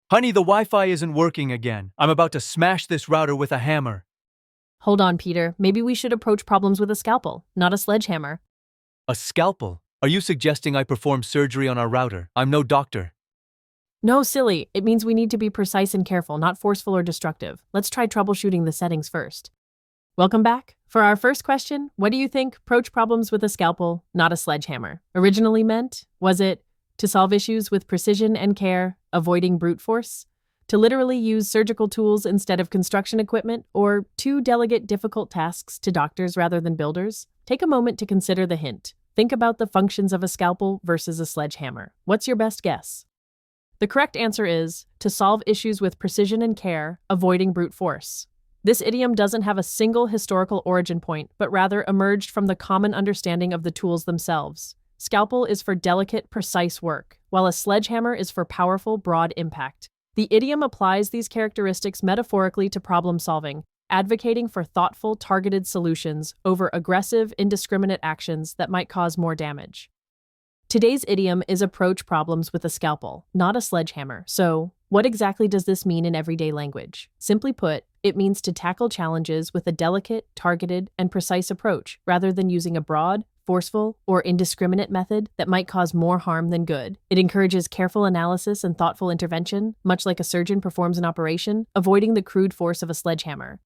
Honey, the Wi-Fi isn't working again. I'm about to smash this router with a hammer. Hold on, Peter. Maybe we should approach problems with a scalpel, not a sledgehammer. A scalpel? Are you suggesting I perform surgery on our router? I'm no doctor. No, silly. It means we need to be precise and careful, not forceful or destructive. Let's try troubleshooting the settings first. Welcome back. For our first question, what do you think approach problems with a scalpel, not a sledgehammer, originally meant? Was it to solve issues with precision and care, avoiding brute force? To literally use surgical tools instead of construction equipment, or to delegate difficult tasks to doctors rather than builders? Take a moment to consider the hint. Think about the functions of a scalpel versus a sledgehammer. What's your best guess? The correct answer is to solve issues with precision and care, avoiding brute force. This idiom doesn't have a single historical origin point, but rather emerged from the common understanding of the tools themselves. Scalpel is for delicate, precise work, while a sledgehammer is for powerful, broad impact. The idiom applies these characteristics metaphorically to problem solving, advocating for thoughtful, targeted solutions over aggressive, indiscriminate actions that might cause more damage. Today's idiom is approach problems with a scalpel, not a sledgehammer. So, what exactly does this mean in everyday language? Simply put, it means to tackle challenges with a delicate, targeted, and precise approach, rather than using a broad, forceful, or indiscriminate method that might cause more harm than good. It encourages careful analysis and thoughtful intervention, much like a surgeon performs an operation, avoiding the crude force of a sledgehammer.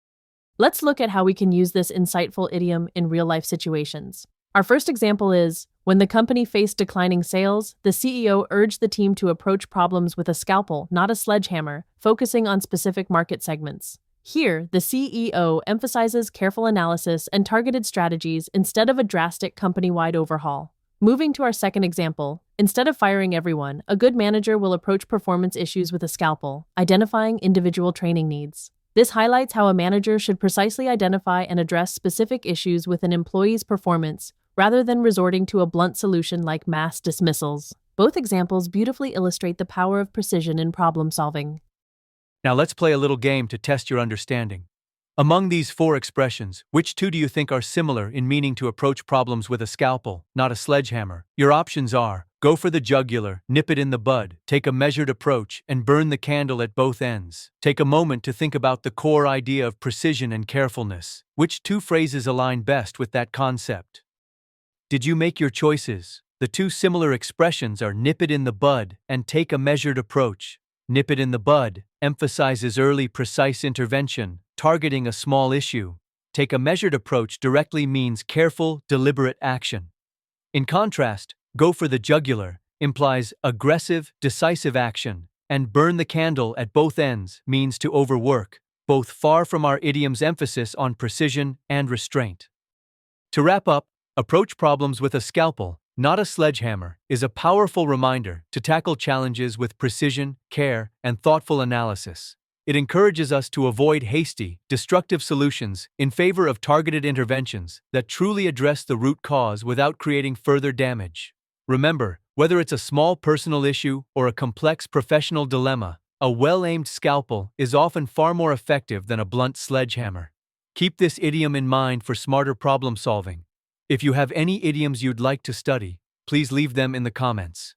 Let's look at how we can use this insightful idiom in real-life situations. Our first example is, when the company faced declining sales, the CEO urged the team to approach problems with a scalpel, not a sledgehammer, focusing on specific market segments. Here, the CEO emphasizes careful analysis and targeted strategies instead of a drastic company-wide overhaul. Moving to our second example, instead of firing everyone, a good manager will approach performance issues with a scalpel, identifying individual training needs. This highlights how a manager should precisely identify and address specific issues with an employee's performance, rather than resorting to a blunt solution like mass dismissals. Both examples beautifully illustrate the power of precision in problem solving. Now let's play a little game to test your understanding. Among these four expressions, which two do you think are similar in meaning to approach problems with a scalpel, not a sledgehammer? Your options are: go for the jugular, nip it in the bud, take a measured approach, and burn the candle at both ends. Take a moment to think about the core idea of precision and carefulness. Which two phrases align best with that concept? Did you make your choices? The two similar expressions are nip it in the bud and take a measured approach. Nip it in the bud emphasizes early, precise intervention, targeting a small issue. Take a measured approach directly means careful, deliberate action. In contrast, go for the jugular implies aggressive, decisive action, and burn the candle at both ends means to overwork, both far from our idiom's emphasis on precision and restraint. To wrap up, approach problems with a scalpel, not a sledgehammer, is a powerful reminder to tackle challenges with precision, care, and thoughtful analysis. It encourages us to avoid hasty, destructive solutions in favor of targeted interventions that truly address the root cause without creating further damage. Remember, whether it's a small personal issue or a complex professional dilemma, a well-aimed scalpel is often far more effective than a blunt sledgehammer. Keep this idiom in mind for smarter problem solving. If you have any idioms you'd like to study, please leave them in the comments.